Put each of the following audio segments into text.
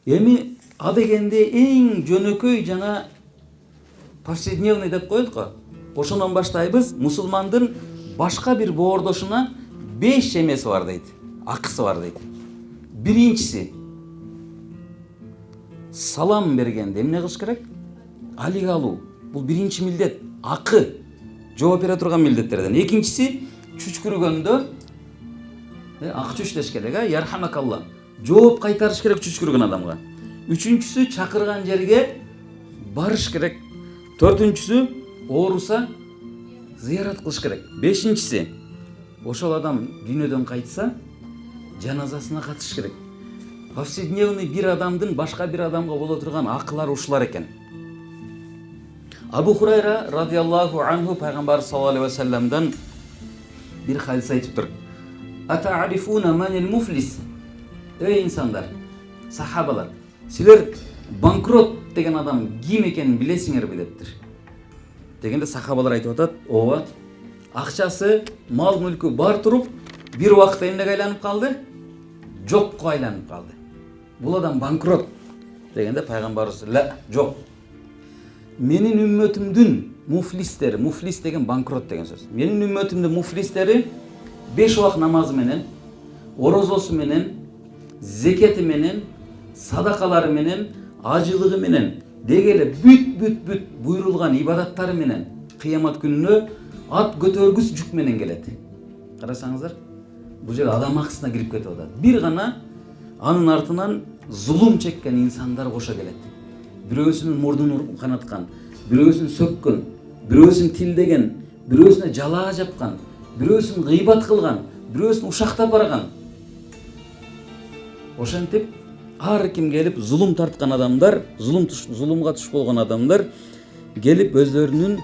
Эми а дегенде эң жөнөкөй жана повседневный деп коет го. Ошондон баштайбыз. Мусулмандын башка бир боордошуна 5 эмеси бар дейт. Акысы бар дейт. Биринчиси салам бергенде эмне кылыш керек? Алик алуу. Бул биринчи милдет. Акы. Жооп бере турган милдеттерден. Экинчиси чүчкүргөндө ак чүч деш керек, ярхамакалла. Жооп кайтарыш керек чүчкүргөн адамга. Үчүнчүсү чакырган жерге барыш керек. Төртүнчүсү ооруса зыярат кылыш керек. Бешинчиси ошол адам дүйнөдөн кайтса жаназасына катышыш керек. Повседневный бир адамдын башка бир адамга боло турган акылары ушулар экен. Абу Хурайра радиаллаху анху пайгамбар саллаллаху алейхи ва салламдан бир хадис айтыптыр. Атаарифуна манил муфлис? Эй инсандар, сахабалар, силер банкрот деген адам ким экенин билесиңерби дептир. Дегенде сахабалар айтып атат, ооба. Акчасы, мал мүлкү бар туруп, бир убакытта эмнеге айланып калды? Жокко айланып калды. Бул адам банкрот. Дегенде пайгамбарыбыз жок. Менин үммөтүмдүн муфлистери, муфлис деген банкрот деген сөз. Менин үммөтүмдүн муфлистери 5 убак намазы менен, орозосу менен, зекети менен, садакалары менен, ажылыгы менен, дегеле бүт буйрулган ибадаттары менен кыямат күнүнө ат көтөргүс жүк менен келет. Карасаңыздар, бул жер адам акысына кирип кетип атат. Бир гана анын артынан зулум чеккен инсандар кошо келет. Бирөөсүнүн мурдун канаткан, бирөөсүн сөккөн, бирөөсүн тилдеген, бирөөсүнө жалаа жапкан, бирөөсүн гыйбат кылган, бирөөсүн ушактап барган. Ошентип ар ким келип зулум тарткан адамдар, зулумга туш болгон адамдар келип өздөрүнүн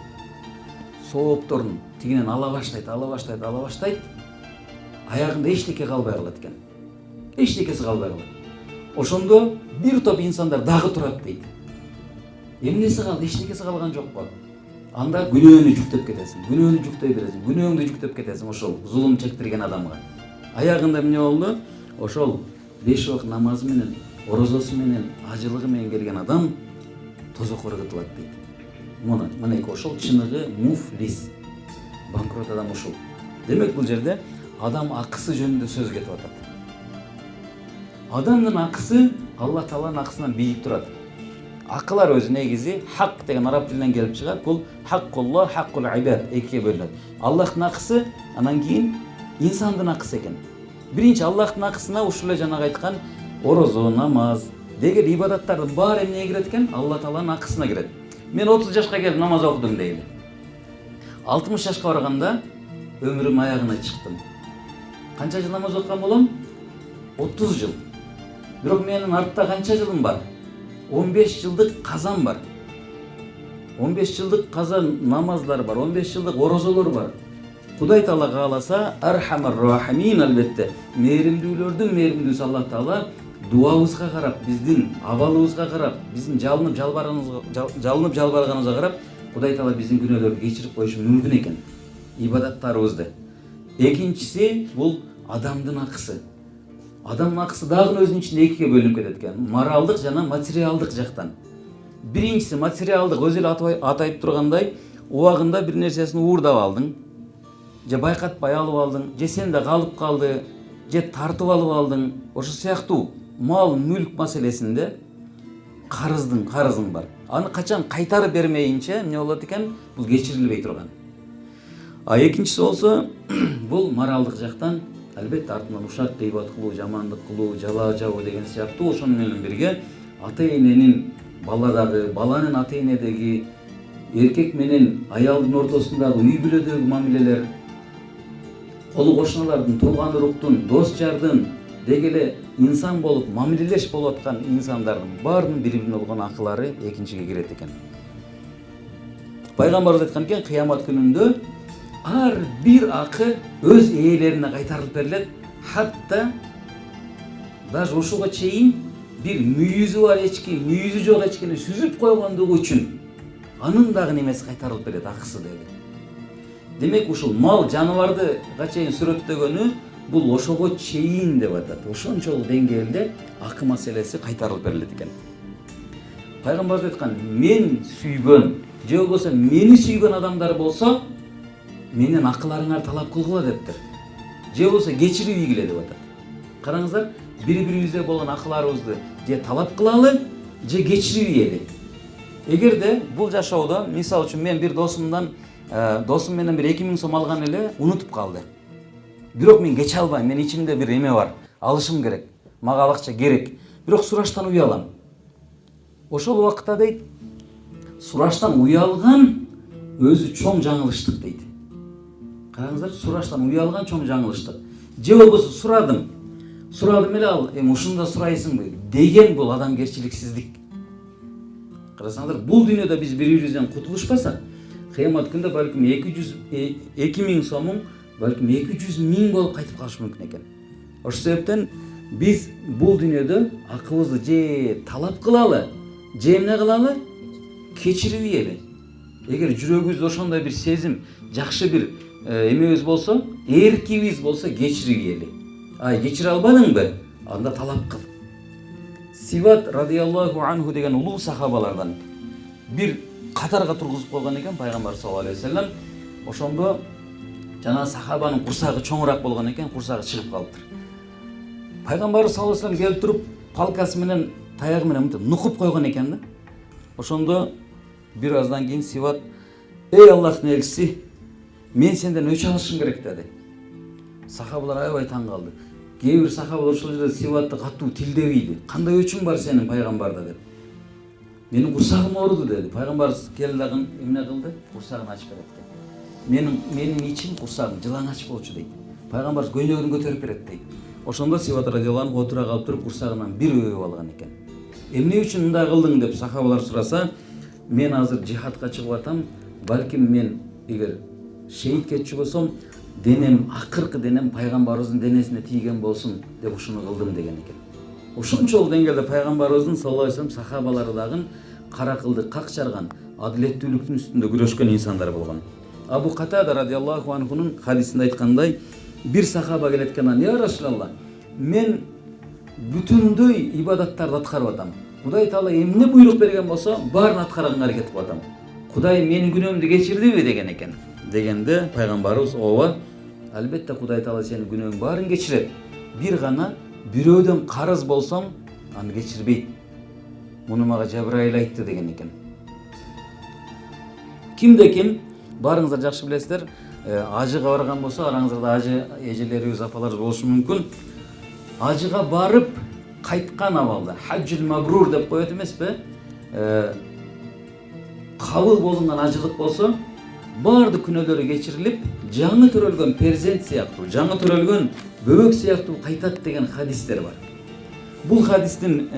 соопторун тигинен ала баштайт. Аягында эчтеке калбай калат экен. Эчтекеси калбай калат. Ошондо бир топ инсандар дагы турат дейт. Эмнеси калды? Эчтекеси калган жокпу? Анда күнөөнү жүктөп кетесиң, күнөөнү жүктөй бересиң, күнөөңдү жүктөп кетесиң ошол зулум чектирген адамга. Аягында эмне болду? Ошол 5 убак намазы менен, орозосу менен, ажылыгы менен келген адам тозокко ыргытылат дейт. Мына ошол чыныгы муфлис. Банкрот адам ушул. Демек бул жерде адам акысы жөнүндө сөз кетип атат. Адамдын акысы Алла Тааланын акысынан бийик турат. Акылар өзү негизи хак деген араб тилинен келип чыгат. Бул хаккулла, хаккул ибад экиге бөлүнөт. Аллахтын акысы, анан кийин инсандын акысы экен. Биринчи Аллахтын акысына ушул эле жанагы айткан орозо, намаз, деген ибадаттардын баары эмнеге кирет экен? Алла Тааланын акысына кирет. Мен 30 жашка келип намаз окудум дейли. 60 жашка барганда өмүрүм аягына чыктым. Канча жыл намаз окуган болом? 30 жыл. Бирок менин артта канча жылым бар? 15 жылдык казан бар. 15 жылдык казан намаздар бар, 15 жылдык орозолор бар. Кудай Таала кааласа, архамар рахимин, албетте, мээримдүүлөрдүн мээримдүүсү Алла Таала дуабызга карап, биздин абалыбызга карап, биздин жалынып жалбарганыбызга карап, Кудай Таала биздин күнөөлөрдү кечирип коюшу мүмкүн экен. Ибадаттарыбызды. Экинчиси бул адамдын акысы. Адамдын акысы дагы өзүнүн ичинде экиге бөлүнүп кетет экен. Моралдык жана материалдык жактан. Биринчиси материалдык, өзү эле атайып тургандай, убагында бир нерсесин уурдап алдың, же байкатпай алып алдың, же сенде калып калды, же тартып алып алдың. Ошо сыяктуу мал, мүлк маселесинде карызың бар. Аны качан кайтарып бермейинче эмне болот экен? Бул кечирилбей турган. А экинчиси болсо, бул моралдык жактан албетте артынан ушак гыйбат кылуу, жамандык кылуу, жалаа жабуу деген сыяктуу ошону менен бирге ата-эненин баладагы, баланын ата-энедеги, эркек менен аялдын ортосундагы үй бүлөдөгү мамилелер, колу кошуналардын, тууган уруктун, дос жардын дегеле инсан болуп мамилелеш болуп аткан инсандардын баарынын бири-бирине болгон акылары экинчиге кирет экен. Пайгамбарыбыз айткан экен, кыямат күнүндө ар бир акы өз ээлерине кайтарылып берилет. Хатта даже ошого чейин бир мүйүзү бар эчки, мүйүзү жок эчкини сүзүп койгондугу үчүн анын дагы немеси кайтарылып берет, акысы деди. Демек ушул мал жаныбардыга чейин сүрөттөгөнү бул ошого чейин деп атат. Ошончолук деңгээлде акы маселеси кайтарылып берилет экен. Пайгамбар айткан, мен сүйгөн же болбосо мени сүйгөн адамдар болсо менен акыларыңар талап кылгыла дептир. Же болбосо кечирип ийгиле деп атат. Караңыздар, бири-бирибизге болгон акыларыбызды же талап кылалы, же кечирип ийели. Эгерде бул жашоодо, мисалы үчүн мен бир досум менен бир 2000 сом алган эле унутуп калды. Бирок мен кече албайм, мен ичимде бир эме бар, алышым керек, мага ал акча керек. Бирок сураштан уялам. Ошол убакытта дейт, сураштан уялган өзү чоң жаңылыштык дейт. Караңыздар, сураштан уялган чоң жаңылыштык. Же болбосо сурадым эле ал, ушунда сурайсыңбы деген бул адамгерчиликсиздик. Карасаңдар, бул дүйнөдө биз бири-бирибизден кутулушпасак, кыямат күндө балким 2000 сомуң балким 200 000 болуп кайтып калышы мүмкүн экен. Ошол себептен биз бул дүйнөдө акыбызды же талап кылалы, же эмне кылалы, кечирип ийели. Эгер жүрөгүбүздө ошондой бир сезим, жакшы бир эмебиз болсо, эркибиз болсо кечирип ийели. Кечире албадыңбы? Анда талап кыл. Сиват радиаллаху анху деген улуу сахабалардан бир катарга тургузуп койгон экен пайгамбар саллаллаху алейхи вассалам. Ошондо жана сахабанын курсагы чоңураак болгон экен, курсагы чыгып калыптыр. Пайгамбар саллаллаху алейхи вассалам келип туруп, палкасы менен, таягы менен мынтип нукуп койгон экен да. Ошондо бир аздан кийин Сиват, эй Аллахтын элчиси, мен сенден өч алышым керек деди. Сахабалар аябай таң калды. Кээ бир сахабалар ошол жерде Сиватты катуу тилдебейди. Кандай өчүң бар сенин пайгамбарда деп. Менин курсагым ооруду деди. Пайгамбар келди дагы эмне кылды? Курсагын ачып берет. Менин ичим курсагым жылаңач болчу дейт. Пайгамбар көйнөгүн көтөрүп берет дейт. Ошондо Сиват радиаллаху анху отура калып туруп курсагынан бир өбүп алган экен. Эмне үчүн мындай кылдың деп сахабалар сураса, мен азыр жихадка чыгып атам, балким мен эгер шейитке чыгсам, денем, акыркы денем пайгамбарыбыздын денесине тийген болсун деп ушуну кылдым деген экен. Ошончолук деңгээлде пайгамбарыбыздын саллаллаху алейхи вассалам сахабалары дагы кара кылды как чарган, адилеттүүлүктүн үстүндө күрөшкөн инсандар болгон. Абу Катада радиаллаху анхунун хадисинде айткандай, бир сахаба келет экен, я Расулаллах, мен бүтүндөй ибадаттарды аткарып атам. Кудай Таала эмне буйрук берген болсо, баарын аткарганга аракет кылып атам. Кудай менин күнөөмдү кечирдиби деген экен. Дегенде пайгамбарыбыз, ооба, албетте Кудай Таала сенин күнөөңдүн баарын кечирет. Бир гана бирөөдөн карыз болсоң, аны кечирбейт. Муну мага Жабраил айтты деген экен. Кимде ким, барыңыздар жакшы билесиздер, ажыга барган болсо, араңыздарда ажы эжелерибиз, апаларыбыз болушу мүмкүн. Ажыга барып кайткан абалда, хаджул мабрур деп коет эмеспи? Кабыл болунган ажылык болсо, баардык күнөөлөрү кечирилип, жаңы төрөлгөн перзент сыяктуу, жаңы төрөлгөн бөбөк сыяктуу кайтат деген хадистер бар. Бул хадистин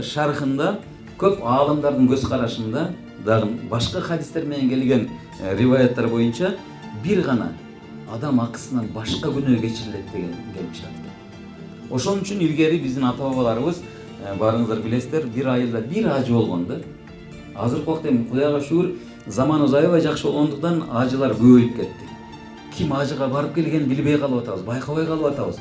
шархында көп аалымдардын көз карашында дагы башка хадистер менен келген риваяттар боюнча бир гана адам акысынан башка күнөө кечирилет деген келип чыгат экен. Ошон үчүн илгери биздин ата бабаларыбыз, барыңыздар билесиздер, бир айылда бир ажы болгон да. Азыркы убакта Кудайга шүгүр, заманыбыз аябай жакшы болгондуктан ажылар көбөйүп кетти. Ким ажыга барып келгенин билбей калып атабыз, байкабай калып атабыз.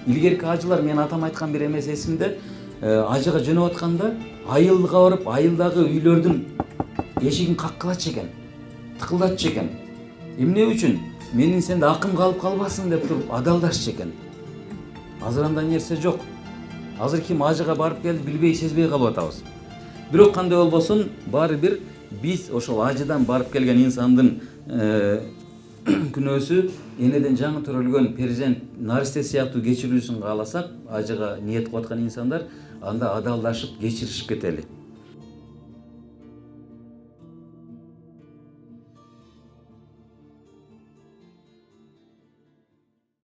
Илгерки ажылар, мен атам айткан бир эмеси эсимде, ажыга жөнөп атканда айылга барып, айылдагы үйлөрдүн эшигин каккылачы экен, тыкылдатчы экен. Эмне үчүн? Менин сенде акым калып калбасын деп туруп адалдашчы экен. Азыр андай нерсе жок. Азыр ким ажыга барып келди, билбей, сезбей калып атабыз. Бирок кандай болбосун, баары бир биз ошол ажыдан барып келген инсандын күнөөсү энеден жаңы төрөлгөн перзент наристе сыяктуу кечирүүсүн кааласак, ажыга ниет кылып аткан инсандар анда адалдашып кечиришип кетели.